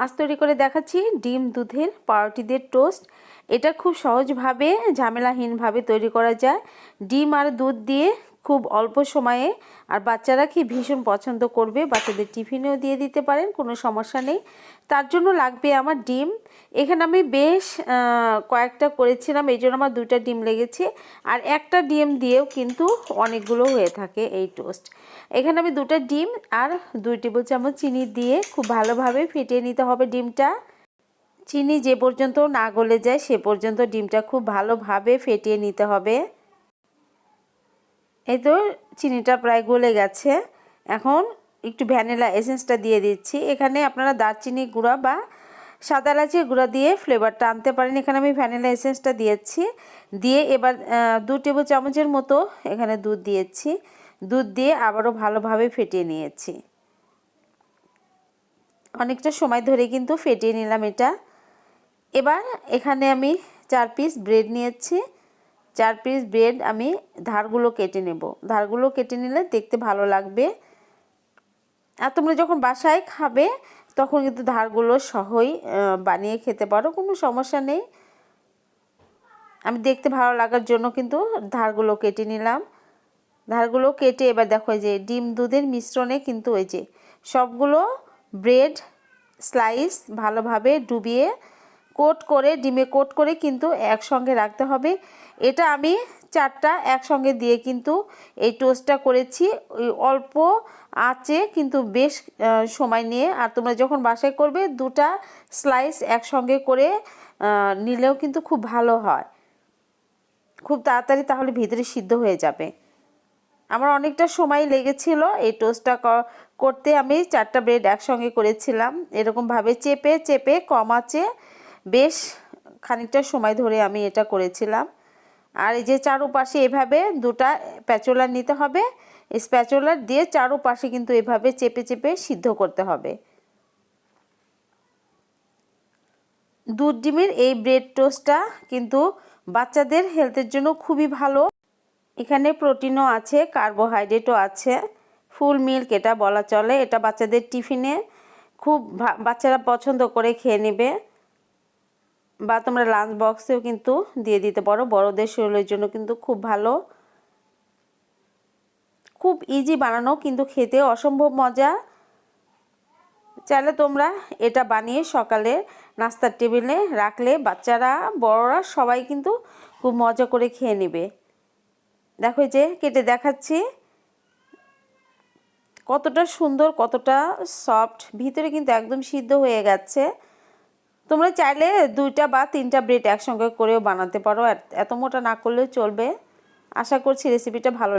আজ তৈরি করে দেখাচ্ছি ডিম দুধের পাউরুটি দিয়ে টোস্ট। এটা খুব সহজভাবে ঝামেলাহীনভাবে তৈরি করা যায়। ডিম আর দুধ দিয়ে খুব অল্প সময়ে, আর বাচ্চারা কি ভীষণ পছন্দ করবে। বাচ্চাদের টিফিনেও দিয়ে দিতে পারেন, কোনো সমস্যা নেই। তার জন্য লাগবে আমার ডিম। এখানে আমি বেশ কয়েকটা করেছিলাম, এই জন্য আমার 2টা ডিম লেগেছে। আর একটা ডিম দিয়েও কিন্তু অনেকগুলো হয়ে থাকে এই টোস্ট। এখানে আমি 2টা ডিম আর 2 টেবিল চামচ চিনি দিয়ে খুব ভালোভাবে ফেটিয়ে নিতে হবে ডিমটা। চিনি যে পর্যন্ত না গলে যায় সে পর্যন্ত ডিমটা খুব ভালোভাবে ফেটিয়ে নিতে হবে। এই তো চিনিটা প্রায় গলে গেছে। এখন একটু ভ্যানিলা এসেন্সটা দিয়ে দিচ্ছি। এখানে আপনারা দারচিনি গুঁড়া বা সাদা এলাচের গুঁড়া দিয়ে ফ্লেভারটা আনতে পারেন। এখানে আমি ভ্যানিলা এসেন্সটা দিয়েছি। দিয়ে এবার 2 টেবিল চামচের মতো এখানে দুধ দিয়েছি। দুধ দিয়ে আবারও ভালোভাবে ফেটিয়ে নিয়েছি। অনেকটা সময় ধরে কিন্তু ফেটিয়ে নিলাম এটা। এবার এখানে আমি 4 পিস ব্রেড নিয়েছি। 4 পিস ব্রেড আমি ধারগুলো কেটে নেব। ধারগুলো কেটে নিলে দেখতে ভালো লাগবে। আর তোমরা যখন বাসায় খাবে তখন কিন্তু ধারগুলো সহই বানিয়ে খেতে পারো, কোনো সমস্যা নেই। আমি দেখতে ভালো লাগার জন্য কিন্তু ধারগুলো কেটে নিলাম। ধারগুলো কেটে এবার দেখো যে ডিম দুধের মিশ্রণে কিন্তু ওই যে সবগুলো ব্রেড স্লাইস ভালোভাবে ডুবিয়ে ডিমে কোট করে কিন্তু একসঙ্গে রাখতে হবে। এটা আমি 4টা একসঙ্গে দিয়ে কিন্তু এই টোস্টটা করেছি ওই অল্প আঁচে, কিন্তু বেশ সময় নিয়ে। আর তোমরা যখন বাসায় করবে 2টা স্লাইস একসঙ্গে করে নিলেও কিন্তু খুব ভালো হয়, খুব তাড়াতাড়ি, তাহলে ভিতরে সিদ্ধ হয়ে যাবে। আমার অনেকটা সময় লেগেছিল এই টোস্টটা করতে। আমি 4টা ব্রেড একসঙ্গে করেছিলাম। এরকমভাবে চেপে চেপে কম আঁচে বেশ খানিকটা সময় ধরে আমি এটা করেছিলাম। আর এই যে চারপাশে এভাবে 2টা স্প্যাচুলা নিতে হবে। এই স্প্যাচুলা দিয়ে চারপাশে কিন্তু এভাবে চেপে চেপে সিদ্ধ করতে হবে। দুধ ডিমের এই ব্রেড টোস্টটা কিন্তু বাচ্চাদের হেলথের জন্য খুবই ভালো। এখানে প্রোটিনও আছে, কার্বোহাইড্রেটও আছে, ফুল মিল্ক এটা বলা চলে। এটা বাচ্চাদের টিফিনে খুব বাচ্চারা পছন্দ করে খেয়ে নেবে, বা তোমরা লাঞ্চ বক্সেও কিন্তু দিয়ে দিতে পারো। বড়দের শরীরের জন্য কিন্তু খুব ভালো, খুব ইজি বানানো, কিন্তু খেতে অসম্ভব মজা। চাইলে তোমরা এটা বানিয়ে সকালে নাস্তার টেবিলে রাখলে বাচ্চারা বড়রা সবাই কিন্তু খুব মজা করে খেয়ে নেবে। দেখো যে কেটে দেখাচ্ছি কতটা সুন্দর, কতটা সফট, ভিতরে কিন্তু একদম সিদ্ধ হয়ে গেছে। তোমরা চাইলে 2টা বা 3টা ব্রেড একসঙ্গে করেও বানাতে পারো, এত মোটা না করলেও চলবে। আশা করছি রেসিপিটা ভালো